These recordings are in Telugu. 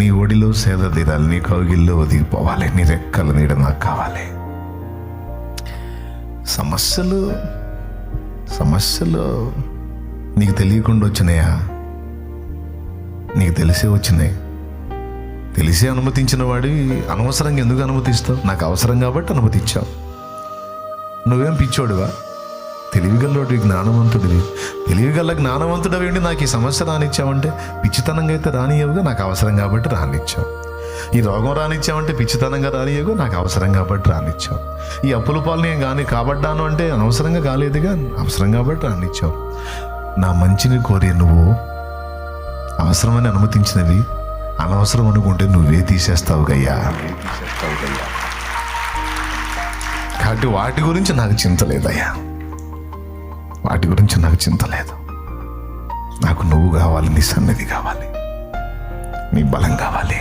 నీ ఒడిలో సేద తీరాలి, నీ కౌగిల్లో ఒదిగిపోవాలి, నీ రెక్కల నీడ నాకు కావాలి. సమస్యలు నీకు తెలియకుండా వచ్చినాయా? నీకు తెలిసే వచ్చినాయి. తెలిసే అనుమతించిన వాడి అనవసరంగా ఎందుకు అనుమతిస్తావు? నాకు అవసరం కాబట్టి అనుమతించావు. నువ్వేం పిచ్చోడివా? తెలివిగల్లోడి జ్ఞానవంతుడివి. తెలివిగల్ల జ్ఞానవంతుడవేంటి నాకు ఈ సమస్య రానిచ్చావంటే? పిచ్చితనంగా అయితే రానియవుగా, నాకు అవసరం కాబట్టి రానిచ్చావు. ఈ రోగం రానిచ్చావంటే పిచ్చితనంగా రానియవుగా, నాకు అవసరం కాబట్టి రానిచ్చావు. ఈ అప్పుల పాలు నేను కానీ కాబడ్డాను అంటే అనవసరంగా కాలేదుగా, అవసరం కాబట్టి రానిచ్చావు. నా మంచిని కోరే నువ్వు అవసరమని అనుమతించినవి అనవసరం అనుకుంటే నువ్వే తీసేస్తావు గయ్యా. కాబట్టి వాటి గురించి నాకు చింత లేదయ్యా, వాటి గురించి నాకు చింత లేదు. నాకు నువ్వు కావాలి, నీ సన్నిధి కావాలి, నీ బలం కావాలి.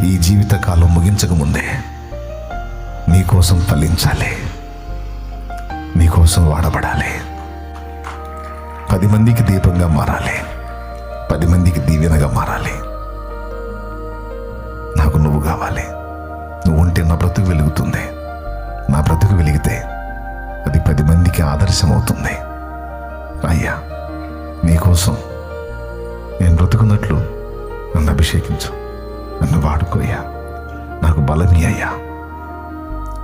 ఈ జీవితకాలం ముగించక ముందే నీకోసం ఫలించాలి, నీకోసం వాడబడాలి, 10 మందికి దీపంగా మారాలి, 10 మందికి దీవెనగా మారాలి. నాకు నువ్వు కావాలి. నువ్వు ఉంటే నా బ్రతుకు వెలుగుతుంది. నా బ్రతుకు వెలిగితే అది 10 మందికి ఆదర్శం అవుతుంది. అయ్యా, నీకోసం నేను బ్రతుకున్నట్లు నన్ను అభిషేకించు, నన్ను వాడుకోయ్యా, నాకు బలమీ అయ్యా.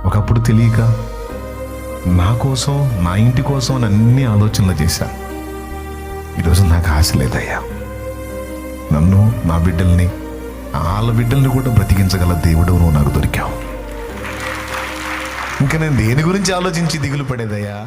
ఒకప్పుడు తెలియక నా కోసం, నా ఇంటి కోసం అన్ని ఆలోచనలు చేశాను. ఈరోజు నాకు ఆశ లేదయ్యా. నన్ను, నా బిడ్డల్ని, వాళ్ళ బిడ్డల్ని కూడా బ్రతికించగల దేవుడు నువ్వు నాకు దొరికావు. ఇంకా నేను దేని గురించి ఆలోచించి దిగులు పడేదయ్యా?